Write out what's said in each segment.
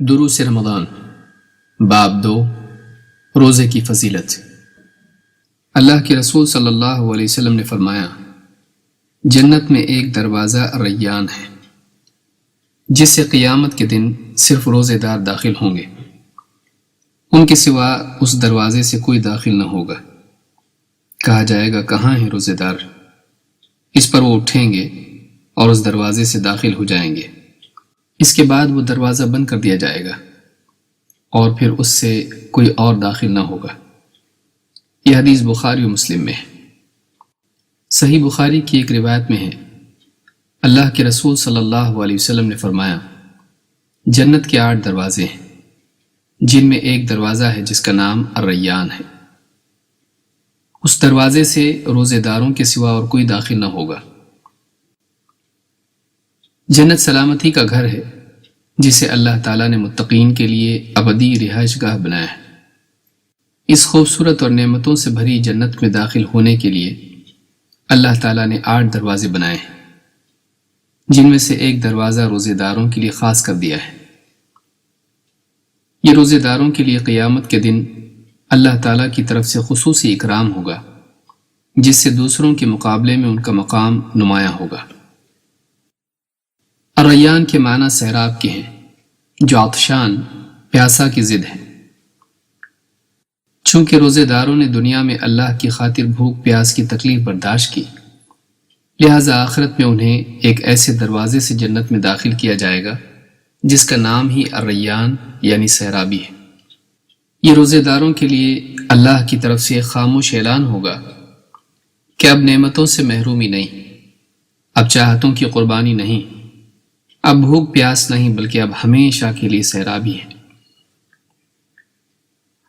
دروس رمضان باب 2 روزے کی فضیلت۔ اللہ کے رسول صلی اللہ علیہ وسلم نے فرمایا، جنت میں ایک دروازہ ریان ہے جس سے قیامت کے دن صرف روزے دار داخل ہوں گے، ان کے سوا اس دروازے سے کوئی داخل نہ ہوگا۔ کہا جائے گا کہاں ہیں روزے دار؟ اس پر وہ اٹھیں گے اور اس دروازے سے داخل ہو جائیں گے۔ اس کے بعد وہ دروازہ بند کر دیا جائے گا اور پھر اس سے کوئی اور داخل نہ ہوگا۔ یہ حدیث بخاری و مسلم میں ہے۔ صحیح بخاری کی ایک روایت میں ہے، اللہ کے رسول صلی اللہ علیہ وسلم نے فرمایا، جنت کے 8 دروازے ہیں جن میں ایک دروازہ ہے جس کا نام الریان ہے۔ اس دروازے سے روزے داروں کے سوا اور کوئی داخل نہ ہوگا۔ جنت سلامتی کا گھر ہے جسے اللہ تعالیٰ نے متقین کے لیے ابدی رہائش گاہ بنایا ہے۔ اس خوبصورت اور نعمتوں سے بھری جنت میں داخل ہونے کے لیے اللہ تعالیٰ نے 8 دروازے بنائے ہیں، جن میں سے ایک دروازہ روزے داروں کے لیے خاص کر دیا ہے۔ یہ روزے داروں کے لیے قیامت کے دن اللہ تعالیٰ کی طرف سے خصوصی اکرام ہوگا، جس سے دوسروں کے مقابلے میں ان کا مقام نمایاں ہوگا۔ الریان کے معنی سیراب کے ہیں جو عطشان پیاسا کی ضد ہے۔ چونکہ روزے داروں نے دنیا میں اللہ کی خاطر بھوک پیاس کی تکلیف برداشت کی، لہذا آخرت میں انہیں ایک ایسے دروازے سے جنت میں داخل کیا جائے گا جس کا نام ہی الریان یعنی سیرابی ہے۔ یہ روزے داروں کے لیے اللہ کی طرف سے ایک خاموش اعلان ہوگا کہ اب نعمتوں سے محرومی نہیں، اب چاہتوں کی قربانی نہیں، اب بھوک پیاس نہیں، بلکہ اب ہمیشہ کے لیے سیرابی ہے۔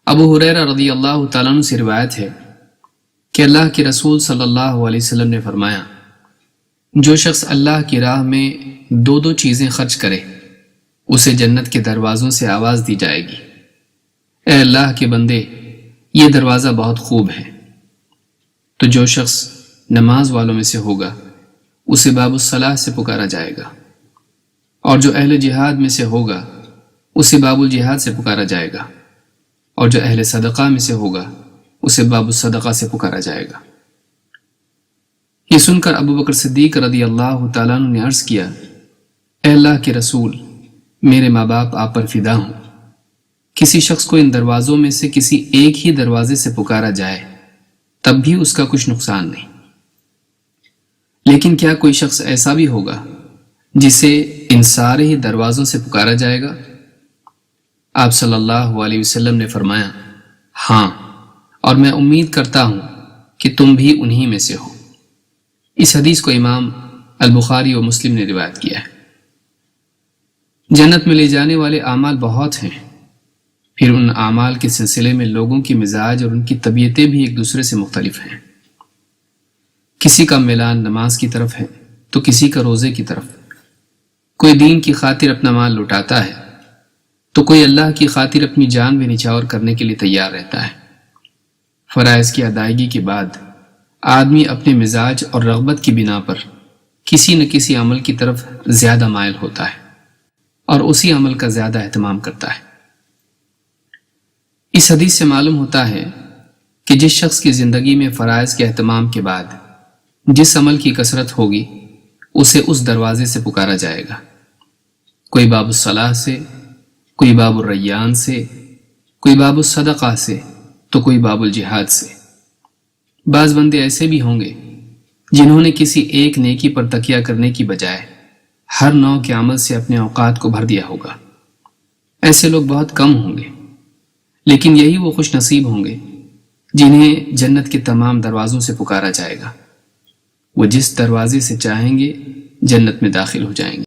ابو ہریرہ رضی اللہ تعالیٰ عنہ سے روایت ہے کہ اللہ کے رسول صلی اللہ علیہ وسلم نے فرمایا، جو شخص اللہ کی راہ میں 2 چیزیں خرچ کرے اسے جنت کے دروازوں سے آواز دی جائے گی، اے اللہ کے بندے، یہ دروازہ بہت خوب ہے۔ تو جو شخص نماز والوں میں سے ہوگا اسے باب الصلاح سے پکارا جائے گا، اور جو اہل جہاد میں سے ہوگا اسے باب الجہاد سے پکارا جائے گا، اور جو اہل صدقہ میں سے ہوگا اسے باب الصدقہ سے پکارا جائے گا۔ یہ سن کر ابو بکر صدیق رضی اللہ تعالیٰ عنہ نے عرض کیا، اے اللہ کے رسول، میرے ماں باپ آپ پر فدا ہوں، کسی شخص کو ان دروازوں میں سے کسی ایک ہی دروازے سے پکارا جائے تب بھی اس کا کچھ نقصان نہیں، لیکن کیا کوئی شخص ایسا بھی ہوگا جسے ان سارے ہی دروازوں سے پکارا جائے گا؟ آپ صلی اللہ علیہ وسلم نے فرمایا، ہاں، اور میں امید کرتا ہوں کہ تم بھی انہی میں سے ہو۔ اس حدیث کو امام البخاری و مسلم نے روایت کیا ہے۔ جنت میں لے جانے والے اعمال بہت ہیں، پھر ان اعمال کے سلسلے میں لوگوں کی مزاج اور ان کی طبیعتیں بھی ایک دوسرے سے مختلف ہیں۔ کسی کا میلان نماز کی طرف ہے تو کسی کا روزے کی طرف۔ کوئی دین کی خاطر اپنا مال لٹاتا ہے تو کوئی اللہ کی خاطر اپنی جان بھی نچھاور کرنے کے لیے تیار رہتا ہے۔ فرائض کی ادائیگی کے بعد آدمی اپنے مزاج اور رغبت کی بنا پر کسی نہ کسی عمل کی طرف زیادہ مائل ہوتا ہے اور اسی عمل کا زیادہ اہتمام کرتا ہے۔ اس حدیث سے معلوم ہوتا ہے کہ جس شخص کی زندگی میں فرائض کے اہتمام کے بعد جس عمل کی کثرت ہوگی اسے اس دروازے سے پکارا جائے گا، کوئی باب الصلاح سے، کوئی باب الریان سے، کوئی باب الصدقہ سے، تو کوئی باب الجہاد سے۔ بعض بندے ایسے بھی ہوں گے جنہوں نے کسی ایک نیکی پر تکیہ کرنے کی بجائے ہر نوع کے عمل سے اپنے اوقات کو بھر دیا ہوگا۔ ایسے لوگ بہت کم ہوں گے، لیکن یہی وہ خوش نصیب ہوں گے جنہیں جنت کے تمام دروازوں سے پکارا جائے گا۔ وہ جس دروازے سے چاہیں گے جنت میں داخل ہو جائیں گے۔